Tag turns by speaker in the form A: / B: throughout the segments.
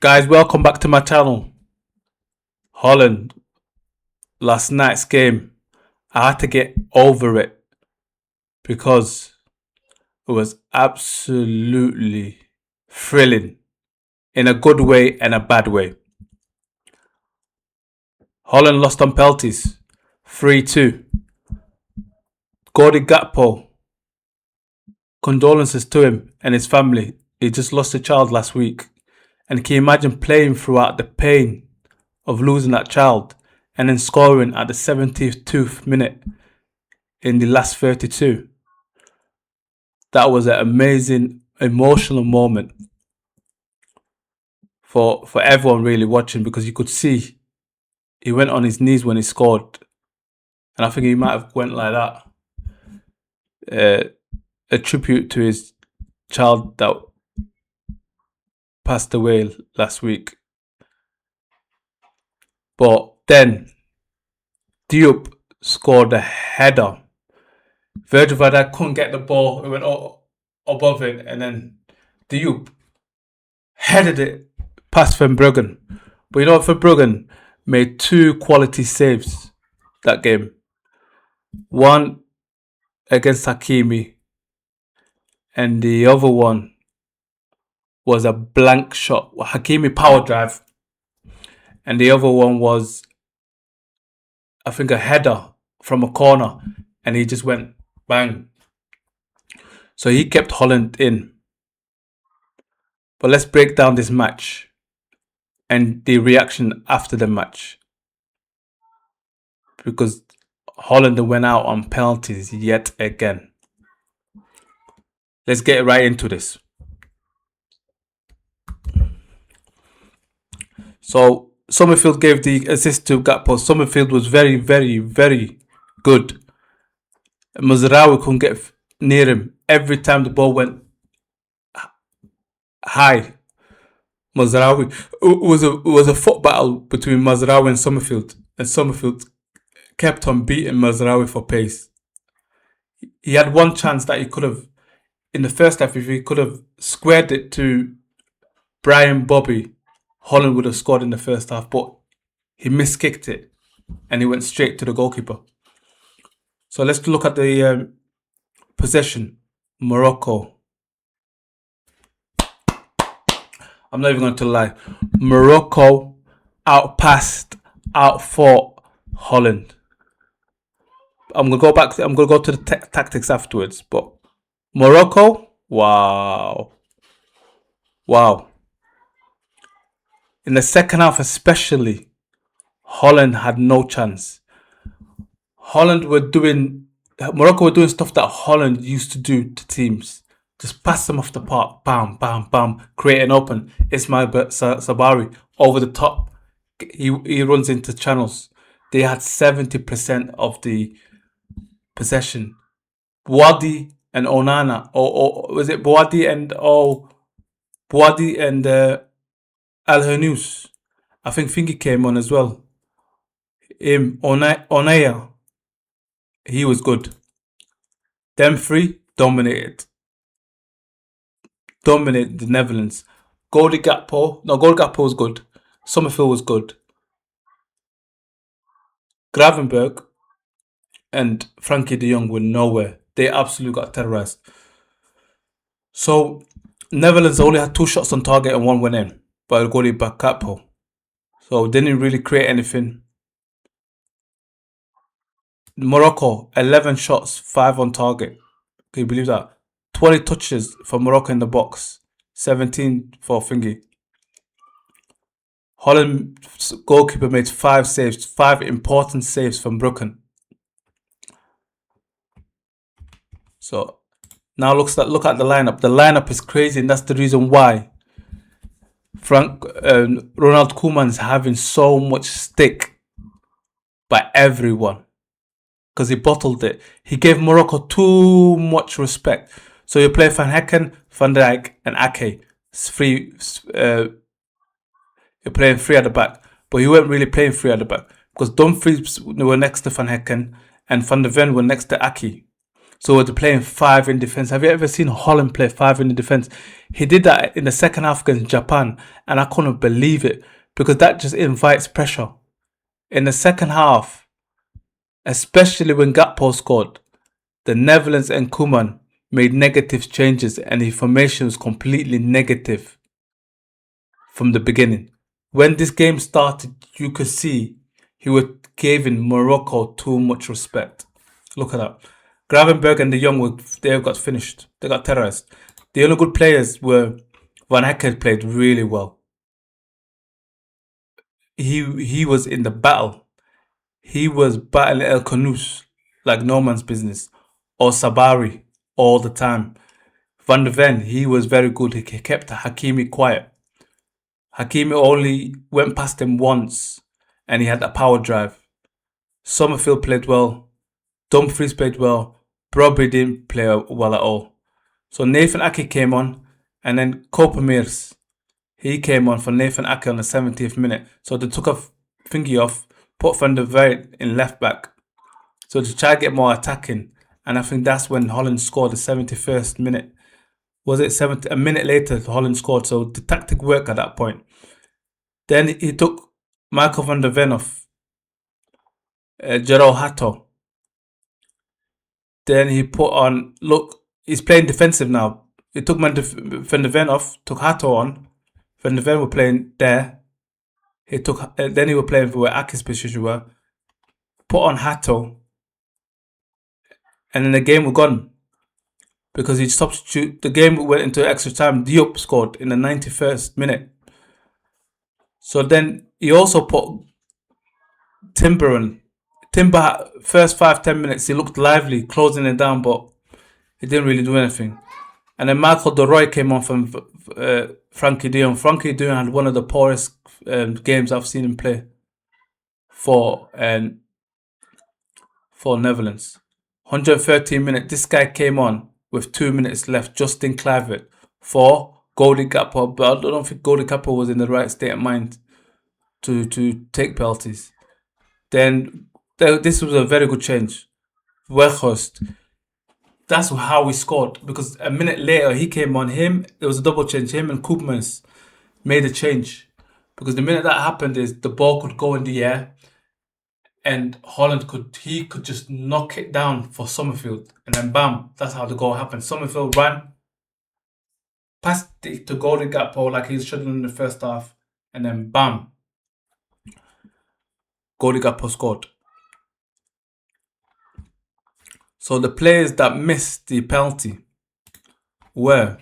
A: Guys, welcome back to my channel. Holland, last night's game, I had to get over it because it was absolutely thrilling in a good way and a bad way. Holland lost on penalties, 3-2. Cody Gakpo, condolences to him and his family. He just lost a child last week. And can you imagine playing throughout the pain of losing that child and then scoring at the 72th minute in the last 32? That was an amazing, emotional moment for everyone really watching, because you could see he went on his knees when he scored. And I think he might have went like that. A tribute to his child that passed away last week. But then Diop scored a header. Virgil van Dijk couldn't get the ball. It went above it, and then Diop headed it past Verbruggen. But you know, Verbruggen made 2 quality saves that game. One against Hakimi, and the other one was a blank shot. Hakimi power drive. And the other one was, I think, a header from a corner. And he just went bang. So he kept Holland in. But let's break down this match and the reaction after the match. Because Holland went out on penalties yet again. Let's get right into this. So Summerfield gave the assist to Gakpo. Summerfield was very, very, very good. Mazraoui couldn't get near him. Every time the ball went high, Mazraoui, it was a foot battle between Mazraoui and Summerfield. And Summerfield kept on beating Mazraoui for pace. He had one chance that he could have, in the first half, if he could have squared it to Brian Bobby, Holland would have scored in the first half, but he miskicked it and he went straight to the goalkeeper. So let's look at the possession. Morocco. I'm not even going to lie. Morocco outpassed, outfought Holland. I'm going to go to the tactics afterwards, but Morocco, wow. In the second half especially, Holland had no chance. Morocco were doing stuff that Holland used to do to teams. Just pass them off the park, bam, bam, bam, create an open. Ismail Sabari over the top. He runs into channels. They had 70% of the possession. Boadi and Onana, or was it Boadi and Al Hanous? I think Fingy came on as well. Onaya, he was good. Them 3 dominated the Netherlands. Cody Gakpo was good. Summerfield was good. Gravenberg and Frankie de Jong were nowhere. They absolutely got terrorized. So Netherlands only had 2 shots on target and 1 went in by Cody Gakpo. So didn't really create anything. Morocco, 11 shots, 5 on target. Can you believe that? 20 touches for Morocco in the box, 17 for Fingy. Holland's goalkeeper made 5 saves, 5 important saves from Bruggen. So now look at the lineup. The lineup is crazy, and that's the reason why Ronald Koeman is having so much stick by everyone, because he bottled it. He gave Morocco too much respect. So you play Van Hekken, Van Dijk, and Ake. You're playing 3 at the back, but you weren't really playing 3 at the back, because Dumfries were next to Van Hekken and Van der Ven were next to Ake. So they're playing 5 in defense. Have you ever seen Holland play 5 in the defense? He did that in the second half against Japan, and I couldn't believe it because that just invites pressure. In the second half, especially when Gakpo scored, the Netherlands and Koeman made negative changes, and the formation was completely negative from the beginning. When this game started, you could see he was giving Morocco too much respect. Look at that. Gravenberg and De Jong they got finished. They got terrorized. The only good players were Van Hekken played really well. He was in the battle. He was battling El Kanous like no man's business, or Sabari all the time. Van der Ven, he was very good. He kept Hakimi quiet. Hakimi only went past him once, and he had that power drive. Summerfield played well. Dumfries played well. Brobby didn't play well at all. So Nathan Ake came on, and then Koeman, he came on for Nathan Ake on the 70th minute. So they took a thingy off, put Van der Ven in left back. So to try to get more attacking, and I think that's when Holland scored the 71st minute. Was it 70? A minute later, Holland scored. So the tactic worked at that point. Then he took Michael van der Ven off, Gerald Hato. Then he put on, look, he's playing defensive now. He took Van der Ven off, took Hato on. Van der Ven were playing there. He took, then he was playing for where Ake's position were. Put on Hato. And then the game was gone. Because he substituted, the game went into extra time. Diop scored in the 91st minute. So then he also put Timber on. Timber, first 5-10 minutes, he looked lively, closing it down, but he didn't really do anything. And then Michael De Roy came on from Frankie de Jong. Frankie de Jong had one of the poorest games I've seen him play for Netherlands. 113 minutes. This guy came on with 2 minutes left. Justin Kluivert for Cody Gakpo, but I don't think Cody Gakpo was in the right state of mind to take penalties. Then this was a very good change. Weghorst. That's how we scored, because a minute later he came on. There was a double change. Him and Koopmans made a change, because the minute that happened is the ball could go in the air, and Holland could just knock it down for Summerfield, and then bam, that's how the goal happened. Summerfield ran, passed it to Cody Gakpo like he should have in the first half, and then bam, Cody Gakpo scored. So the players that missed the penalty were,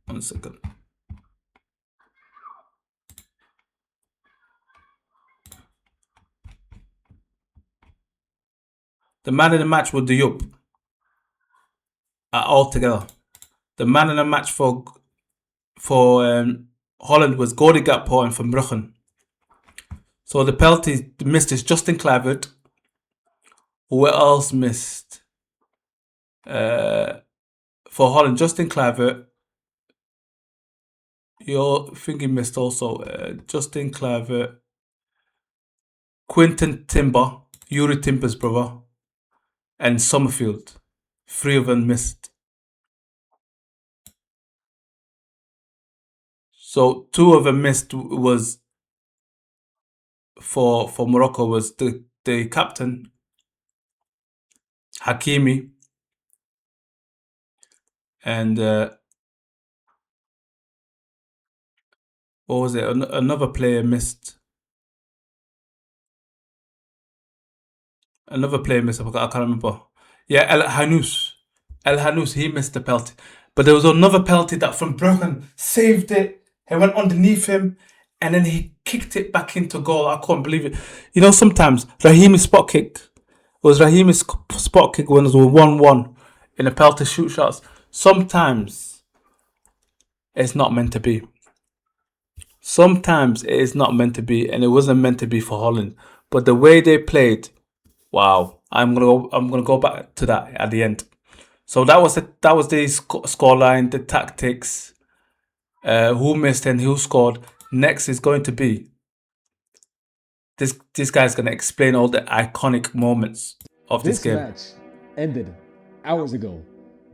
A: one second. The man of the match was Diop. Altogether, the man of the match for Holland was Cody Gakpo and Van Bruggen. So the penalty missed is Justin Kluivert. Who else missed? For Holland, Justin Kluivert. You think he missed also Justin Kluivert, Quinton Timber, Yuri Timber's brother, and Summerfield. 3 of them missed. So 2 of them missed was for Morocco was the captain, Hakimi, and what was it? Another player missed. I can't remember. Yeah, El Hanous, he missed the penalty. But there was another penalty that Van Bruggen saved it. He went underneath him, and then he kicked it back into goal. I couldn't believe it. You know, sometimes Raheemi's spot kick when it was 1-1 in the penalty shootouts. Sometimes it's not meant to be. Sometimes it is not meant to be, and it wasn't meant to be for Holland. But the way they played, wow! I'm gonna go back to that at the end. So that was the scoreline, the tactics, who missed and who scored. Next is going to be this guy's gonna explain all the iconic moments of this game.
B: Match ended hours ago,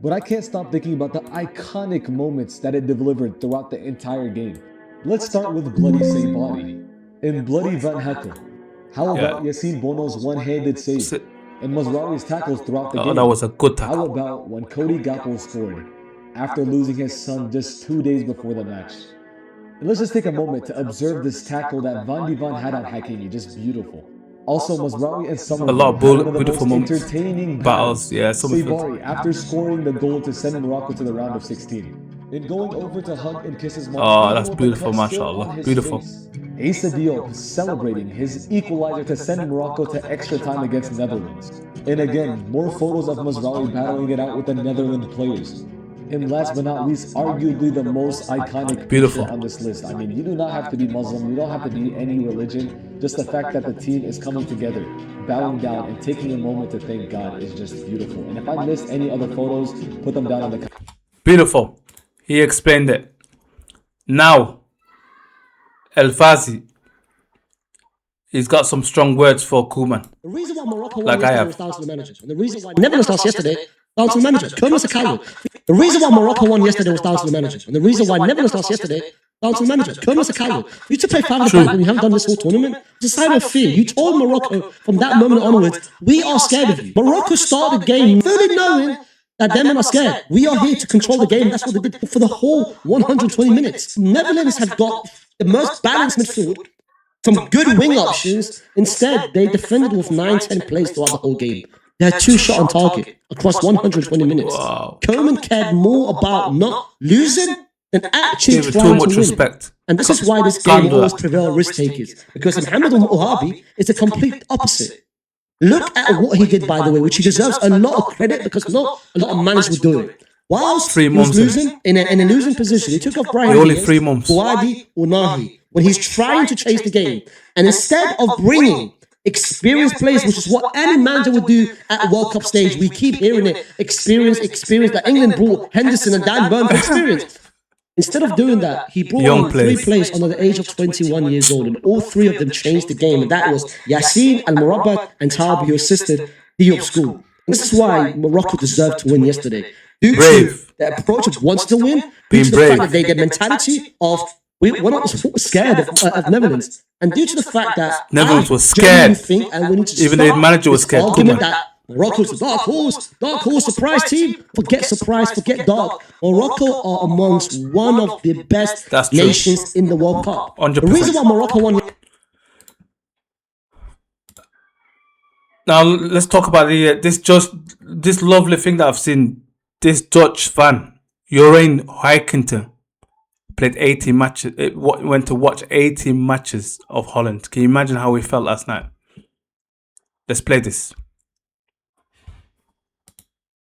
B: but I can't stop thinking about the iconic moments that it delivered throughout the entire game. Let's start with Bloody Say Body. In Bloody Van Heckel, how about Yassine Bono's one-handed save and Mazraoui's tackles throughout the game?
A: That was a good
B: How
A: tackle.
B: about when Cody Gakpo scored after losing his son just 2 days before the match? And let's just take a moment to observe this tackle that Van de Van had on Hakimi, just beautiful. Also, Mazraoui and Somerville
A: A lot of
B: had one of the
A: beautiful
B: most
A: moments.
B: entertaining
A: Battles, yeah,
B: Sabari after scoring the goal to send Morocco to the round of 16. In going over to hug and kiss his mom,
A: Oh, that's beautiful, mashallah. Beautiful.
B: Issa Diop celebrating his equalizer to send Morocco to extra time against Netherlands. And again, more photos of Mazraoui battling it out with the Netherlands players. And last but not least, arguably the most iconic picture on this list. I mean, you do not have to be Muslim, you don't have to be any religion. Just the fact that the team is coming together, bowing down, and taking a moment to thank God is just beautiful. And if I missed any other photos, put them down in the comments.
A: Beautiful. He explained it. Now, El Fazi, he's got some strong words for Koeman.
C: The reason why Morocco won yesterday was down to the manager. And the reason why Netherlands lost yesterday, down to the manager. Koeman's a coward. The reason why Morocco won yesterday was down to the manager. And the reason why Netherlands lost yesterday, down to the manager. Koeman's a coward. You to play 5 back when you haven't done this whole tournament, it's a sign of fear. You told Morocco from that moment onwards, we are scared of you. Morocco started the game fully knowing that them men are scared. We are here to control the game. That's what they did for the whole 120 minutes. Netherlands have got the most balanced midfield, some good wing options. Instead, they defended with 9-10 plays throughout the whole game. They had 2 shots on target across 120 minutes.
A: Wow.
C: Koeman cared more about not losing than actually trying to win.
A: Respect.
C: And this is why this game always prevails risk takers. Because Mohamed Al-Ouahabi is the complete opposite. Look at what he did, by the way, which he deserves a lot of credit because not a lot of managers would do it. Whilst he was losing in a losing position, he took off Brian Diaz, Bouadi, Ounahi when he's trying to chase the game. And instead of bringing experienced players, which is what any manager would do at a World Cup stage, we keep hearing it, experience, that England brought Henderson and Dan Burn for experience. Instead of doing that, he brought on 3 players under the age of 21 years old, and all 3 of them changed the game. And that was Yassine, Al Murabat, and Tarbi, who assisted Diop School. And this is why Morocco deserved to win yesterday. Due to the approach of wants to win, due to the fact that they get mentality of we're not scared of Netherlands, and due to the fact that
A: Netherlands was scared,
C: think, and we need to
A: even the manager was scared.
C: Argument that Morocco's a dark horse, surprise team. Forget surprise, forget dark. Morocco are amongst one of the best nations in the World Cup.
A: 100%.
C: The reason why Morocco won.
A: Now let's talk about this lovely thing that I've seen. This Dutch fan, Jorijn Huijkenten, played 80 matches. It went to watch 80 matches of Holland. Can you imagine how he felt last night? Let's play this.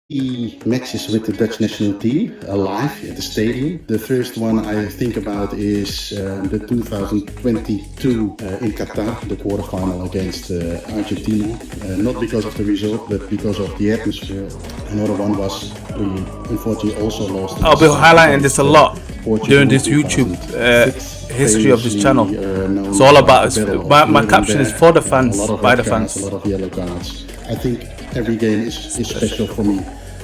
D: Matches with the Dutch national team live at the stadium. The first one I think about is the 2022 in Qatar, the quarterfinal against Argentina. Not because of the result, but because of the atmosphere. Another one was we unfortunately also lost.
A: I'll be highlighting this a lot during this YouTube history of this channel. It's all about my caption is for the fans, by the fans.
D: A lot of yellow cards. I think every game is special for me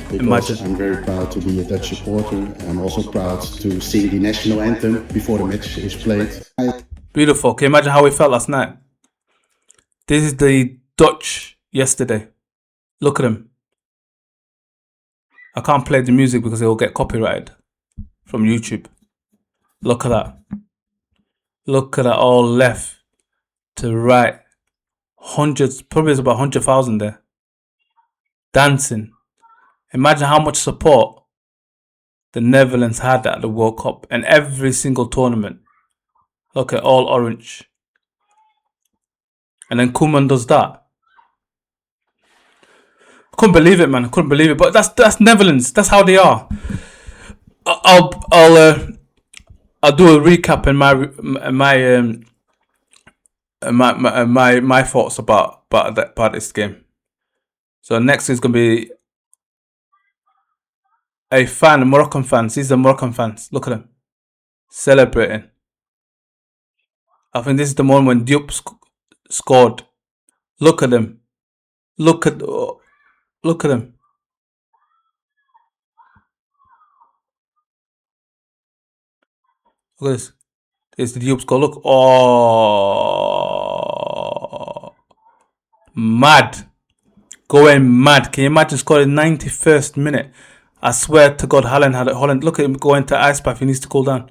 D: because I'm very proud to be a Dutch supporter. I'm also proud to sing the national anthem before the match is played.
A: Beautiful. Can you imagine how we felt last night? This is the Dutch yesterday. Look at him. I can't play the music because it will get copyrighted from YouTube. Look at that. Look at that, all left to right. Hundreds, probably it's about 100,000 there. Dancing. Imagine how much support the Netherlands had at the World Cup and every single tournament. Look at all orange. And then Koeman does that. I couldn't believe it, man. I couldn't believe it. But that's Netherlands. That's how they are. I'll do a recap in my thoughts about this game. So next is gonna be a fan, Moroccan fans. These are Moroccan fans. Look at them celebrating. I think this is the moment when Diop scored. Look at them. Look at Look at him. Look at this. It's the Diop's goal. Look. Oh. Mad. Going mad. Can you imagine scoring 91st minute? I swear to God, Holland had it. Holland, look at him going to ice bath. He needs to cool down.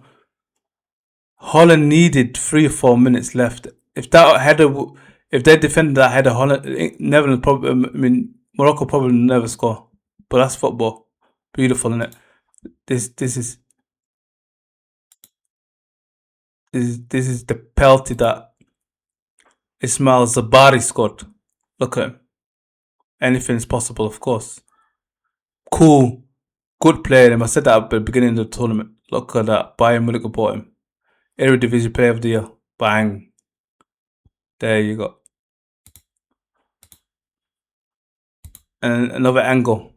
A: Holland needed 3 or 4 minutes left. If that header, if they defended that header, Holland, Netherlands probably, I mean, Morocco probably never score. But that's football. Beautiful, isn't it? This is the penalty that Ismail Zabari scored. Look at him. Anything is possible, of course. Cool. Good player. I said that at the beginning of the tournament. Look at that. Bayern Munich bought him. Eredivisie Player of the Year. Bang. There you go. And another angle.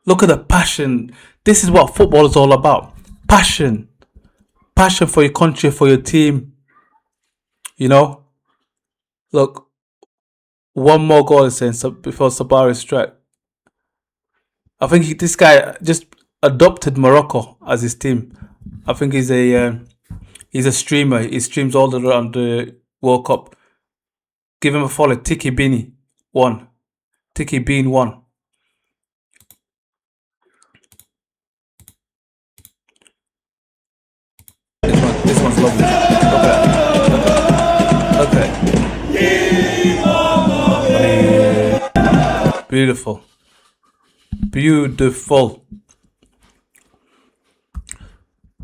A: Look at the passion. This is what football is all about. Passion. Passion for your country, for your team. You know? Look. One more goal is saying before Sabari's strike. I think this guy just adopted Morocco as his team. I think he's a streamer. He streams all around the World Cup. Give him a follow. Tiki Beanie 1. Tiki Bean 1. This one's lovely. Look at that. Beautiful. Beautiful.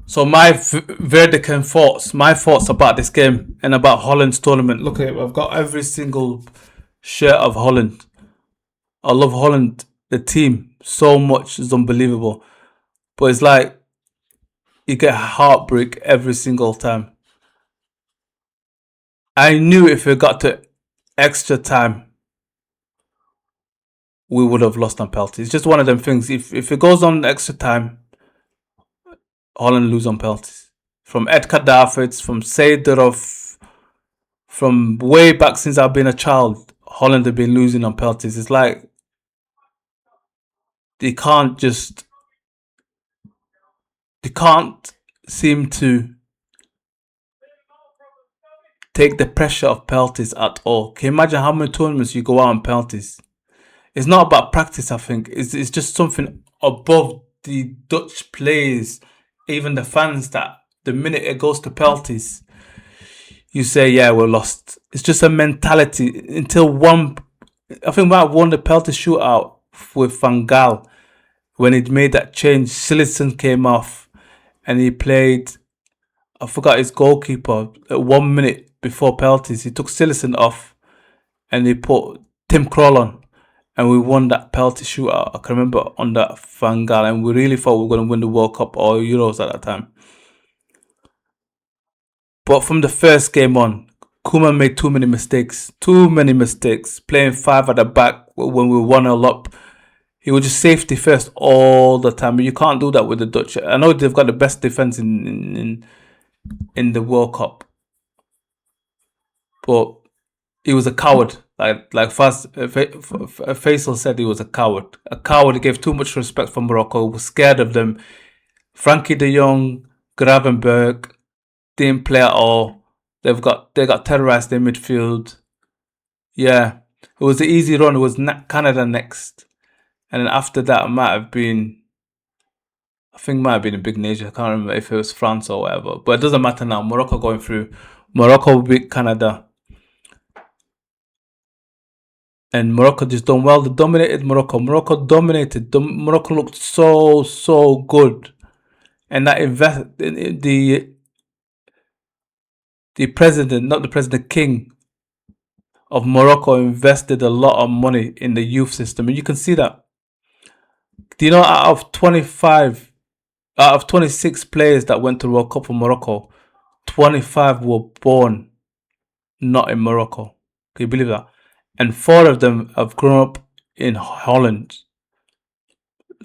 A: So my verdict and thoughts, my thoughts about this game and about Holland's tournament. Look at it. I've got every single shirt of Holland. I love Holland, the team, so much. It's unbelievable. But it's like you get heartbreak every single time. I knew if it got to extra time, we would have lost on penalties. It's just one of them things. If it goes on extra time, Holland lose on penalties. From Ed Kadafits, from Seydorf, from way back since I've been a child, Holland have been losing on penalties. It's like they can't seem to take the pressure of penalties at all. Can you imagine how many tournaments you go out on penalties? It's not about practice, I think. It's just something above the Dutch players, even the fans, that the minute it goes to penalties, you say, yeah, we're lost. It's just a mentality until one. I think we might have won the penalty shootout with Van Gaal when he made that change. Sillissen came off and he played, I forgot his goalkeeper, at 1 minute before penalties. He took Sillissen off and he put Tim Krul on. And we won that penalty shootout. I can remember on that Van Gaal, and we really thought we were going to win the World Cup or Euros at that time. But from the first game on, Koeman made too many mistakes. Playing 5 at the back when we won a lot. He was just safety first all the time. But you can't do that with the Dutch. I know they've got the best defense in the World Cup, but he was a coward. Like Faisal said, he was a coward. A coward. He gave too much respect for Morocco. Was scared of them. Frankie de Jong, Gravenberg didn't play at all. They got terrorized in midfield. Yeah, it was an easy run. It was Canada next, and then after that, it might have been a big nation. I can't remember if it was France or whatever. But it doesn't matter now. Morocco going through. Morocco beat Canada. And Morocco just done well. They dominated Morocco. Morocco dominated. Morocco looked so good. And that the president, not the president, king of Morocco invested a lot of money in the youth system. And you can see that. Do you know out of 26 players that went to the World Cup for Morocco, 25 were born not in Morocco. Can you believe that? And 4 of them have grown up in Holland.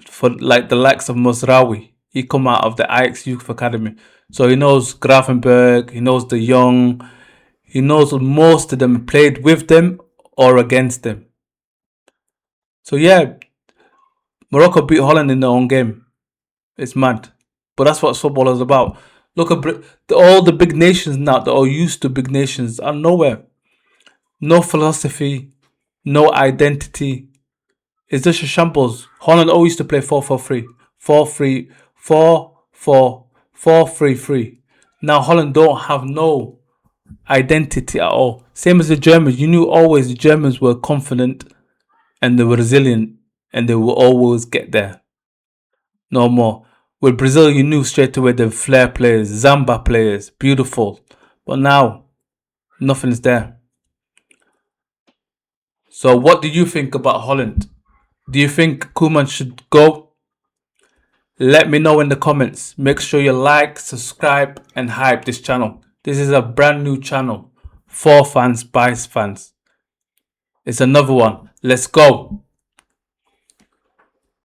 A: For like the likes of Mosraoui, he come out of the Ajax Youth Academy, so he knows Gravenberg, he knows the young, he knows most of them, played with them or against them. So yeah, Morocco beat Holland in their own game. It's mad. But that's what football is about. Look at all the big nations now that are used to big nations are nowhere. No philosophy, no identity. It's just a shambles. Holland always used to play 4-4-3. 4-3, 4-4, 4-3-3. Now Holland don't have no identity at all. Same as the Germans. You knew always the Germans were confident and they were resilient and they will always get there. No more. With Brazil, you knew straight away the flair players, Zamba players, beautiful. But now, nothing's there. So what do you think about Holland? Do you think Koeman should go? Let me know in the comments. Make sure you like, subscribe and hype this channel. This is a brand new channel for fans, by fans. It's another one. Let's go.